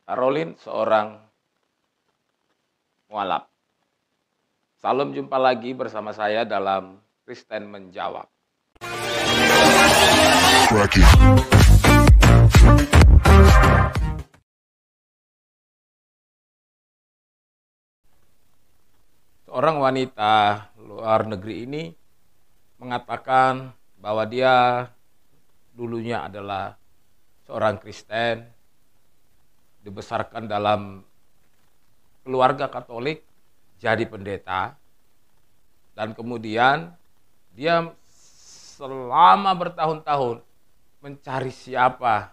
Caroline seorang mualaf. Salam, jumpa lagi bersama saya dalam Kristen Menjawab. Seorang wanita luar negeri ini mengatakan bahwa dia dulunya adalah seorang Kristen, dibesarkan dalam keluarga Katolik, jadi pendeta, dan kemudian dia selama bertahun-tahun mencari siapa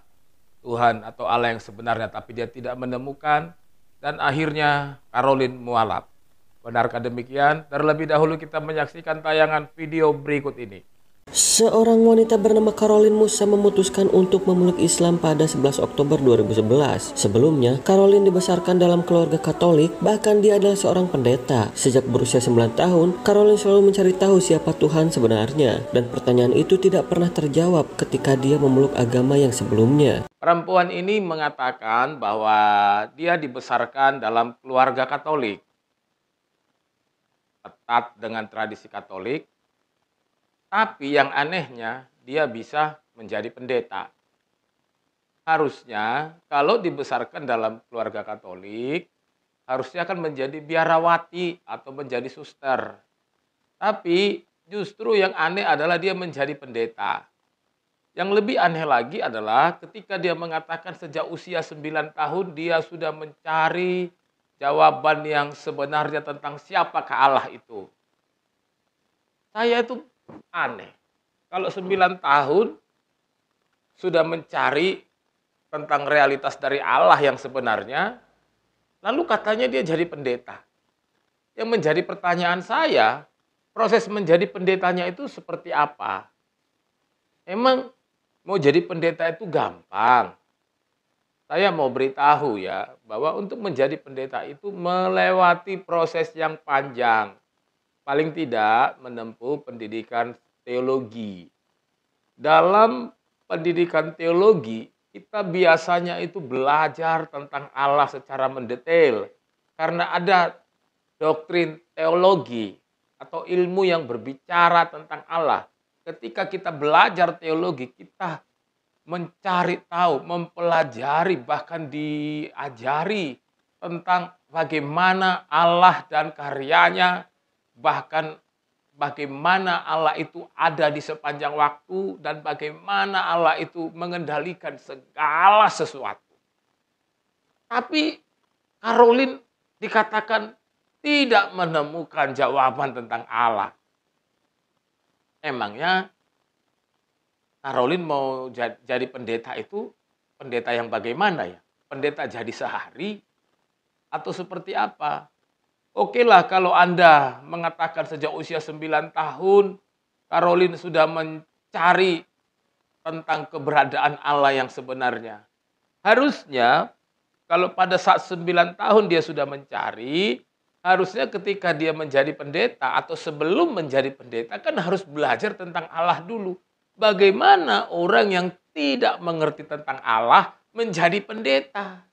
Tuhan atau Allah yang sebenarnya, tapi dia tidak menemukan, dan akhirnya Caroline mualaf. Benarkah demikian? Terlebih dahulu kita menyaksikan tayangan video berikut ini. Seorang wanita bernama Caroline Musa memutuskan untuk memeluk Islam pada 11 Oktober 2011. Sebelumnya, Caroline dibesarkan dalam keluarga Katolik, bahkan dia adalah seorang pendeta. Sejak berusia 9 tahun, Caroline selalu mencari tahu siapa Tuhan sebenarnya, dan pertanyaan itu tidak pernah terjawab ketika dia memeluk agama yang sebelumnya. Perempuan ini mengatakan bahwa dia dibesarkan dalam keluarga Katolik, ketat dengan tradisi Katolik, tapi yang anehnya dia bisa menjadi pendeta. Harusnya kalau dibesarkan dalam keluarga Katolik, harusnya akan menjadi biarawati atau menjadi suster. Tapi justru yang aneh adalah dia menjadi pendeta. Yang lebih aneh lagi adalah ketika dia mengatakan sejak usia 9 tahun dia sudah mencari jawaban yang sebenarnya tentang siapakah Allah itu. Saya itu aneh. Kalau 9 tahun sudah mencari tentang realitas dari Allah yang sebenarnya, lalu katanya dia jadi pendeta. Yang menjadi pertanyaan saya, proses menjadi pendetanya itu seperti apa? Emang mau jadi pendeta itu gampang? Saya mau beritahu ya, bahwa untuk menjadi pendeta itu melewati proses yang panjang. Paling tidak menempuh pendidikan teologi. Dalam pendidikan teologi, kita biasanya itu belajar tentang Allah secara mendetail. Karena ada doktrin teologi atau ilmu yang berbicara tentang Allah. Ketika kita belajar teologi, kita mencari tahu, mempelajari, bahkan diajari tentang bagaimana Allah dan karyanya, bahkan bagaimana Allah itu ada di sepanjang waktu, dan bagaimana Allah itu mengendalikan segala sesuatu. Tapi Caroline dikatakan tidak menemukan jawaban tentang Allah. Emangnya Caroline mau jadi pendeta itu, pendeta yang bagaimana ya? Pendeta jadi sehari atau seperti apa? Oke lah kalau Anda mengatakan sejak usia 9 tahun, Caroline sudah mencari tentang keberadaan Allah yang sebenarnya. Harusnya kalau pada saat 9 tahun dia sudah mencari, harusnya ketika dia menjadi pendeta atau sebelum menjadi pendeta kan harus belajar tentang Allah dulu. Bagaimana orang yang tidak mengerti tentang Allah menjadi pendeta?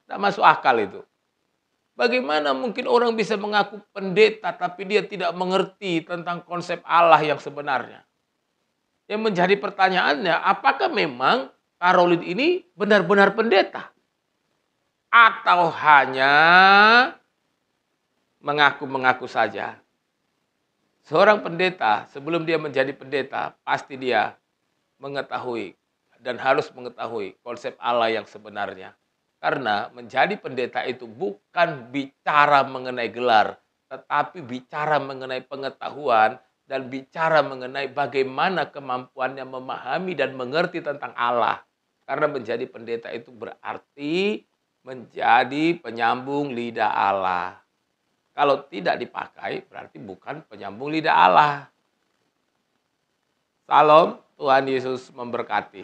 Tidak masuk akal itu. Bagaimana mungkin orang bisa mengaku pendeta tapi dia tidak mengerti tentang konsep Allah yang sebenarnya? Yang menjadi pertanyaannya, apakah memang Caroline ini benar-benar pendeta? Atau hanya mengaku-mengaku saja? Seorang pendeta, sebelum dia menjadi pendeta, pasti dia mengetahui dan harus mengetahui konsep Allah yang sebenarnya. Karena menjadi pendeta itu bukan bicara mengenai gelar, tetapi bicara mengenai pengetahuan dan bicara mengenai bagaimana kemampuannya memahami dan mengerti tentang Allah. Karena menjadi pendeta itu berarti menjadi penyambung lidah Allah. Kalau tidak dipakai berarti bukan penyambung lidah Allah. Salam, Tuhan Yesus memberkati.